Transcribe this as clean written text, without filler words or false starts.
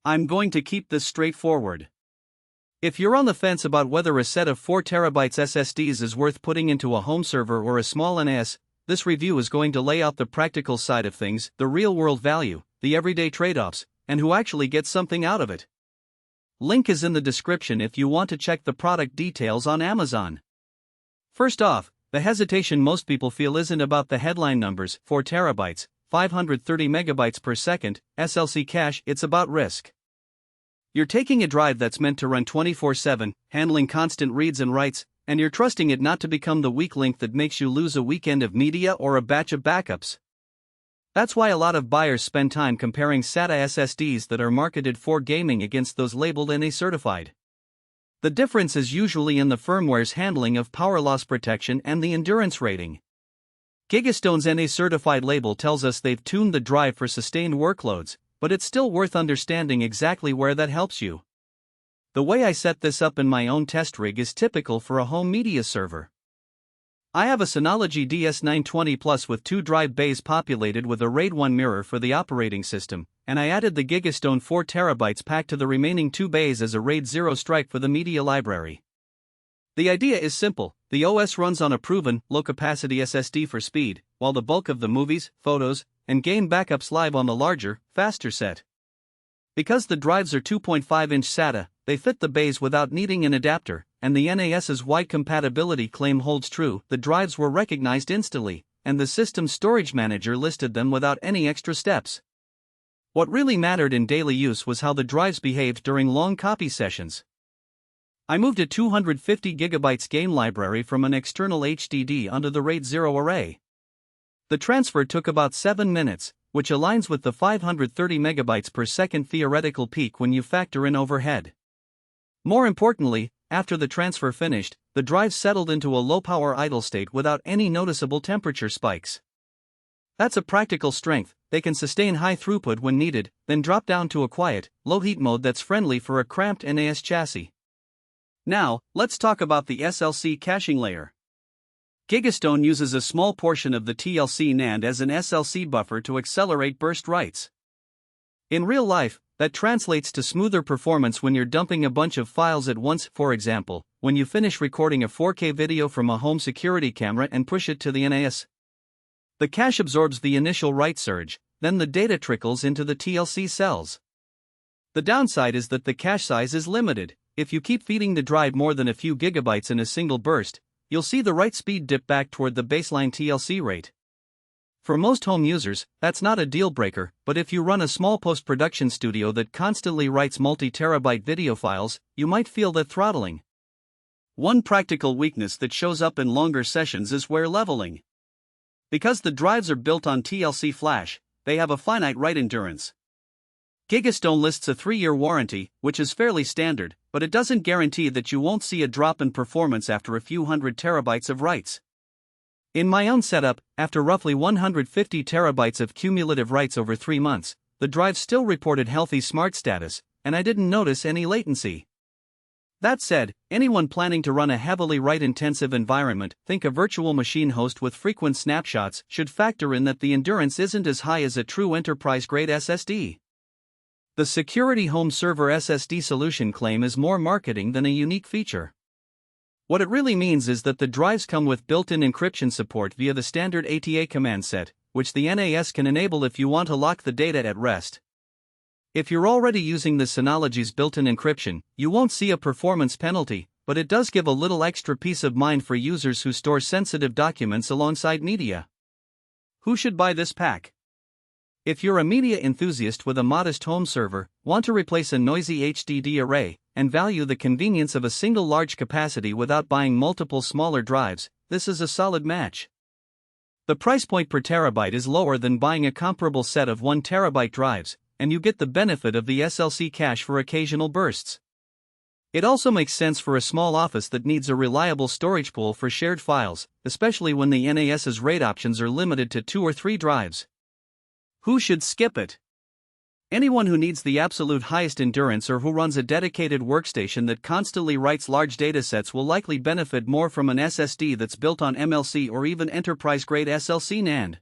I'm going to keep this straightforward. If you're on the fence about whether a set of 4TB SSDs is worth putting into a home server or a small NAS, this review is going to lay out the practical side of things, the real-world value, the everyday trade-offs, and who actually gets something out of it. Link is in the description if you want to check the product details on Amazon. First off, the hesitation most people feel isn't about the headline numbers, 4TB, 530 MB per second, SLC cache, it's about risk. You're taking a drive that's meant to run 24/7, handling constant reads and writes, and you're trusting it not to become the weak link that makes you lose a weekend of media or a batch of backups. That's why a lot of buyers spend time comparing SATA SSDs that are marketed for gaming against those labeled NA certified. The difference is usually in the firmware's handling of power loss protection and the endurance rating. Gigastone's NA certified label tells us they've tuned the drive for sustained workloads, but it's still worth understanding exactly where that helps you. The way I set this up in my own test rig is typical for a home media server. I have a Synology DS920 Plus with 2 drive bays populated with a RAID 1 mirror for the operating system, and I added the Gigastone 4TB pack to the remaining 2 bays as a RAID 0 strike for the media library. The idea is simple: the OS runs on a proven, low-capacity SSD for speed, while the bulk of the movies, photos, and game backups live on the larger, faster set. Because the drives are 2.5-inch SATA, they fit the bays without needing an adapter, and the NAS's wide compatibility claim holds true. The drives were recognized instantly, and the system's storage manager listed them without any extra steps. What really mattered in daily use was how the drives behaved during long copy sessions. I moved a 250 GB game library from an external HDD onto the RAID 0 array. The transfer took about 7 minutes, which aligns with the 530 MB per second theoretical peak when you factor in overhead. More importantly, after the transfer finished, the drive settled into a low-power idle state without any noticeable temperature spikes. That's a practical strength. They can sustain high throughput when needed, then drop down to a quiet, low-heat mode that's friendly for a cramped NAS chassis. Now, let's talk about the SLC caching layer. Gigastone uses a small portion of the TLC NAND as an SLC buffer to accelerate burst writes. In real life, that translates to smoother performance when you're dumping a bunch of files at once. For example, when you finish recording a 4K video from a home security camera and push it to the NAS. The cache absorbs the initial write surge, then the data trickles into the TLC cells. The downside is that the cache size is limited. If you keep feeding the drive more than a few gigabytes in a single burst, you'll see the write speed dip back toward the baseline TLC rate. For most home users, that's not a deal breaker, but if you run a small post-production studio that constantly writes multi-terabyte video files, you might feel that throttling. One practical weakness that shows up in longer sessions is wear leveling. Because the drives are built on TLC Flash, they have a finite write endurance. Gigastone lists a 3-year warranty, which is fairly standard, but it doesn't guarantee that you won't see a drop in performance after a few hundred terabytes of writes. In my own setup, after roughly 150 terabytes of cumulative writes over 3 months, the drive still reported healthy smart status, and I didn't notice any latency. That said, anyone planning to run a heavily write-intensive environment, think a virtual machine host with frequent snapshots, should factor in that the endurance isn't as high as a true enterprise-grade SSD. The Security Home Server SSD solution claim is more marketing than a unique feature. What it really means is that the drives come with built-in encryption support via the standard ATA command set, which the NAS can enable if you want to lock the data at rest. If you're already using the Synology's built-in encryption, you won't see a performance penalty, but it does give a little extra peace of mind for users who store sensitive documents alongside media. Who should buy this pack? If you're a media enthusiast with a modest home server, want to replace a noisy HDD array, and value the convenience of a single large capacity without buying multiple smaller drives, this is a solid match. The price point per terabyte is lower than buying a comparable set of 1 terabyte drives, and you get the benefit of the SLC cache for occasional bursts. It also makes sense for a small office that needs a reliable storage pool for shared files, especially when the NAS's RAID options are limited to 2 or 3 drives. Who should skip it? Anyone who needs the absolute highest endurance or who runs a dedicated workstation that constantly writes large datasets will likely benefit more from an SSD that's built on MLC or even enterprise-grade SLC NAND.